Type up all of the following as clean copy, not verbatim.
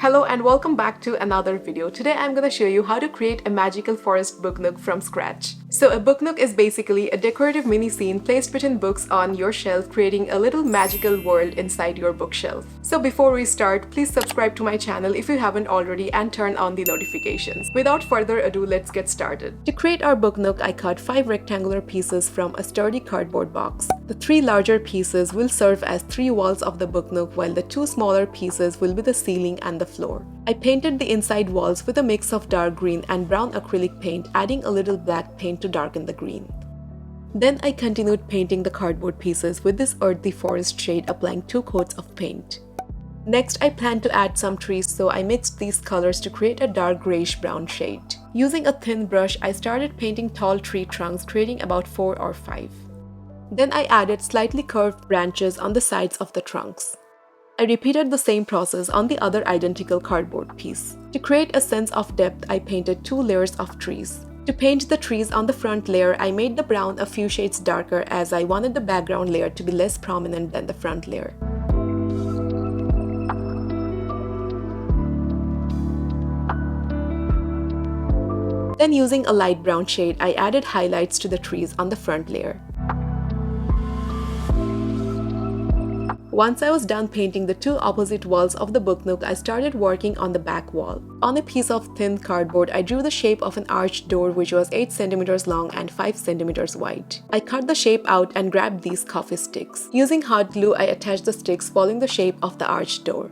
Hello and welcome back to another video. Today I'm going to show you how to create a magical forest book nook from scratch. So a book nook is basically a decorative mini scene placed between books on your shelf, creating a little magical world inside your bookshelf. So before we start, please subscribe to my channel if you haven't already and turn on the notifications. Without further ado, let's get started. To create our book nook, I cut 5 rectangular pieces from a sturdy cardboard box. The 3 larger pieces will serve as 3 walls of the book nook, while the 2 smaller pieces will be the ceiling and the floor. I painted the inside walls with a mix of dark green and brown acrylic paint, adding a little black paint to darken the green. Then I continued painting the cardboard pieces with this earthy forest shade, applying 2 coats of paint. Next, I planned to add some trees, so I mixed these colors to create a dark grayish-brown shade. Using a thin brush, I started painting tall tree trunks, creating about 4 or 5. Then I added slightly curved branches on the sides of the trunks. I repeated the same process on the other identical cardboard piece. To create a sense of depth, I painted 2 layers of trees. To paint the trees on the front layer, I made the brown a few shades darker as I wanted the background layer to be less prominent than the front layer. Then using a light brown shade, I added highlights to the trees on the front layer. Once I was done painting the 2 opposite walls of the book nook, I started working on the back wall. On a piece of thin cardboard, I drew the shape of an arched door which was 8 cm long and 5 cm wide. I cut the shape out and grabbed these coffee sticks. Using hot glue, I attached the sticks following the shape of the arched door.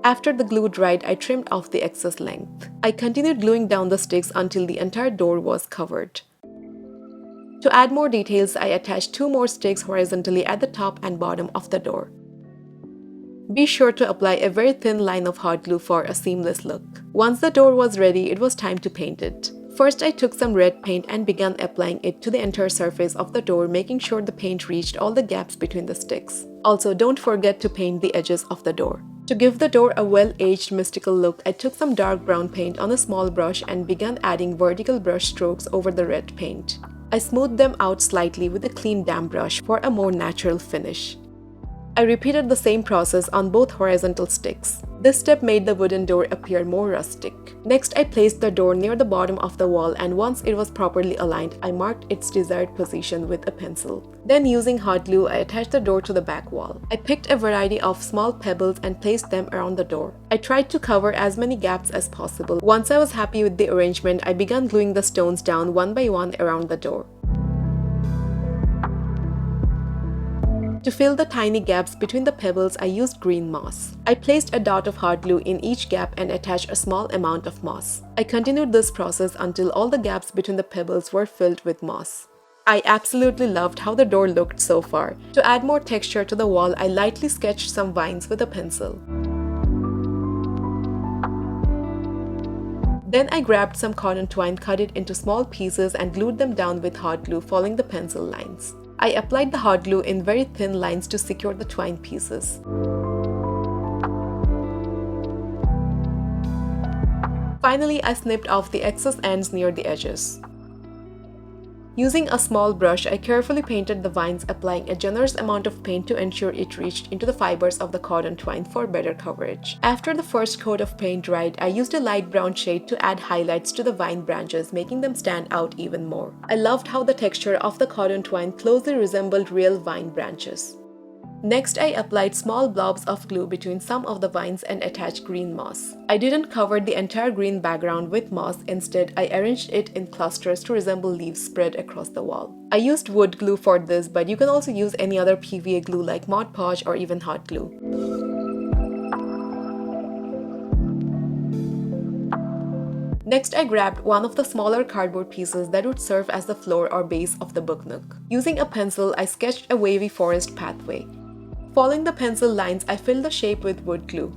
After the glue dried, I trimmed off the excess length. I continued gluing down the sticks until the entire door was covered. To add more details, I attached 2 more sticks horizontally at the top and bottom of the door. Be sure to apply a very thin line of hot glue for a seamless look. Once the door was ready, it was time to paint it. First, I took some red paint and began applying it to the entire surface of the door, making sure the paint reached all the gaps between the sticks. Also, don't forget to paint the edges of the door. To give the door a well-aged mystical look, I took some dark brown paint on a small brush and began adding vertical brush strokes over the red paint. I smoothed them out slightly with a clean damp brush for a more natural finish. I repeated the same process on both horizontal sticks. This step made the wooden door appear more rustic. Next, I placed the door near the bottom of the wall, and once it was properly aligned, I marked its desired position with a pencil. Then using hot glue, I attached the door to the back wall. I picked a variety of small pebbles and placed them around the door. I tried to cover as many gaps as possible. Once I was happy with the arrangement, I began gluing the stones down one by one around the door. To fill the tiny gaps between the pebbles, I used green moss. I placed a dot of hot glue in each gap and attached a small amount of moss. I continued this process until all the gaps between the pebbles were filled with moss. I absolutely loved how the door looked so far. To add more texture to the wall, I lightly sketched some vines with a pencil. Then I grabbed some cotton twine, cut it into small pieces and glued them down with hot glue following the pencil lines. I applied the hot glue in very thin lines to secure the twine pieces. Finally, I snipped off the excess ends near the edges. Using a small brush, I carefully painted the vines, applying a generous amount of paint to ensure it reached into the fibers of the cotton twine for better coverage. After the first coat of paint dried, I used a light brown shade to add highlights to the vine branches, making them stand out even more. I loved how the texture of the cotton twine closely resembled real vine branches. Next, I applied small blobs of glue between some of the vines and attached green moss. I didn't cover the entire green background with moss. Instead, I arranged it in clusters to resemble leaves spread across the wall. I used wood glue for this, but you can also use any other PVA glue like Mod Podge or even hot glue. Next, I grabbed one of the smaller cardboard pieces that would serve as the floor or base of the book nook. Using a pencil, I sketched a wavy forest pathway. Following the pencil lines, I filled the shape with wood glue.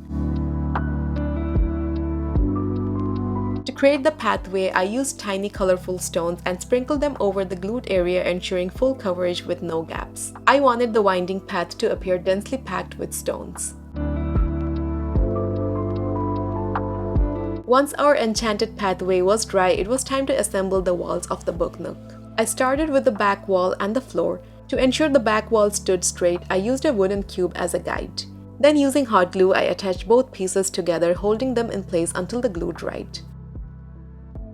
To create the pathway, I used tiny colorful stones and sprinkled them over the glued area, ensuring full coverage with no gaps. I wanted the winding path to appear densely packed with stones. Once our enchanted pathway was dry, it was time to assemble the walls of the book nook. I started with the back wall and the floor. To ensure the back wall stood straight, I used a wooden cube as a guide. Then using hot glue, I attached both pieces together, holding them in place until the glue dried.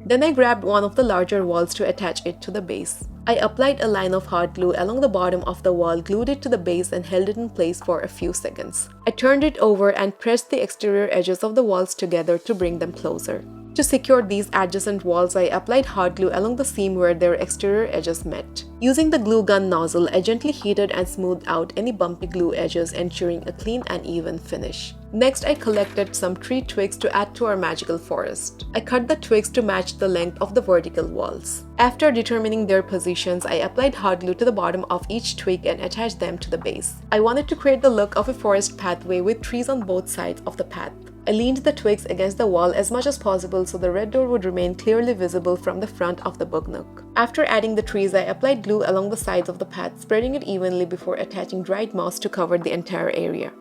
Then I grabbed one of the larger walls to attach it to the base. I applied a line of hot glue along the bottom of the wall, glued it to the base and held it in place for a few seconds. I turned it over and pressed the exterior edges of the walls together to bring them closer. To secure these adjacent walls, I applied hot glue along the seam where their exterior edges met. Using the glue gun nozzle, I gently heated and smoothed out any bumpy glue edges, ensuring a clean and even finish. Next, I collected some tree twigs to add to our magical forest. I cut the twigs to match the length of the vertical walls. After determining their positions, I applied hot glue to the bottom of each twig and attached them to the base. I wanted to create the look of a forest pathway with trees on both sides of the path. I leaned the twigs against the wall as much as possible so the red door would remain clearly visible from the front of the book nook. After adding the trees, I applied glue along the sides of the path, spreading it evenly before attaching dried moss to cover the entire area.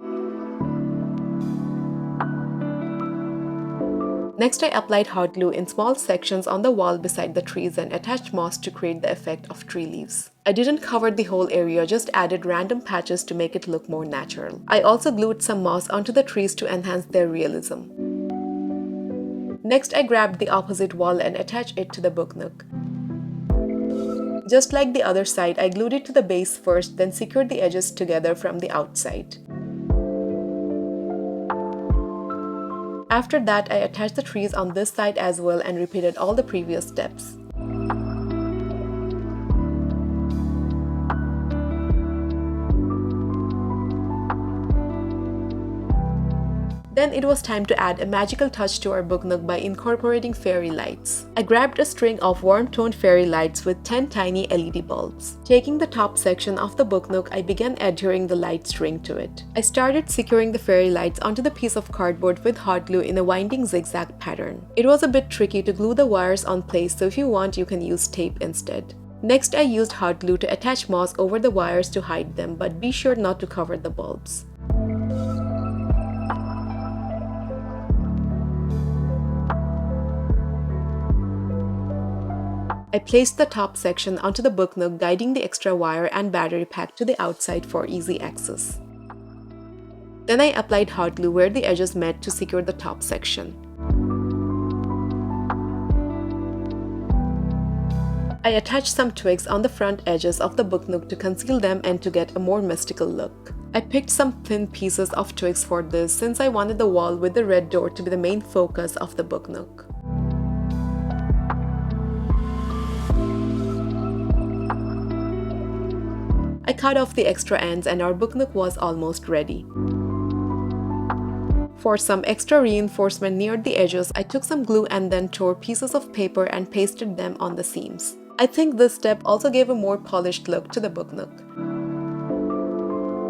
Next, I applied hot glue in small sections on the wall beside the trees and attached moss to create the effect of tree leaves. I didn't cover the whole area, just added random patches to make it look more natural. I also glued some moss onto the trees to enhance their realism. Next, I grabbed the opposite wall and attached it to the book nook. Just like the other side, I glued it to the base first, then secured the edges together from the outside. After that, I attached the trees on this side as well and repeated all the previous steps. Then it was time to add a magical touch to our book nook by incorporating fairy lights. I grabbed a string of warm-toned fairy lights with 10 tiny LED bulbs. Taking the top section of the book nook, I began adhering the light string to it. I started securing the fairy lights onto the piece of cardboard with hot glue in a winding zigzag pattern. It was a bit tricky to glue the wires on place, so if you want, you can use tape instead. Next, I used hot glue to attach moss over the wires to hide them, but be sure not to cover the bulbs. I placed the top section onto the book nook, guiding the extra wire and battery pack to the outside for easy access. Then I applied hot glue where the edges met to secure the top section. I attached some twigs on the front edges of the book nook to conceal them and to get a more mystical look. I picked some thin pieces of twigs for this since I wanted the wall with the red door to be the main focus of the book nook. I cut off the extra ends and our book nook was almost ready. For some extra reinforcement near the edges, I took some glue and then tore pieces of paper and pasted them on the seams. I think this step also gave a more polished look to the book nook.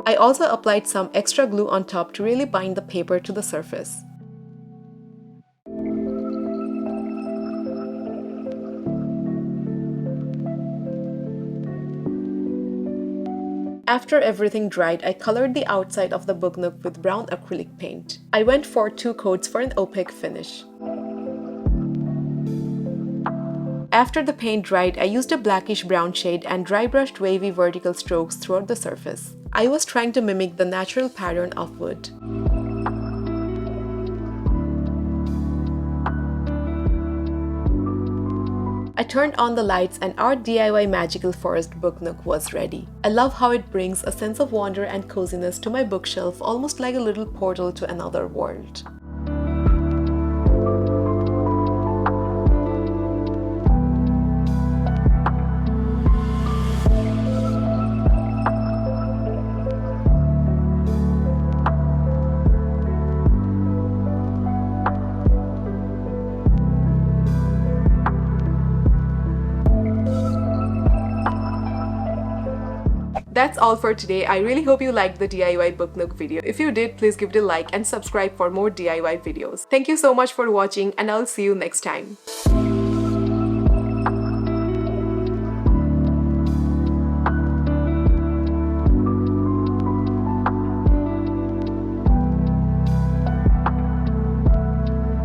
I also applied some extra glue on top to really bind the paper to the surface. After everything dried, I colored the outside of the book nook with brown acrylic paint. I went for 2 coats for an opaque finish. After the paint dried, I used a blackish brown shade and dry brushed wavy vertical strokes throughout the surface. I was trying to mimic the natural pattern of wood. I turned on the lights and our DIY Magical Forest book nook was ready. I love how it brings a sense of wonder and coziness to my bookshelf, almost like a little portal to another world. That's all for today. I really hope you liked the DIY book nook video. If you did, please give it a like and subscribe for more DIY videos. Thank you so much for watching and I'll see you next time.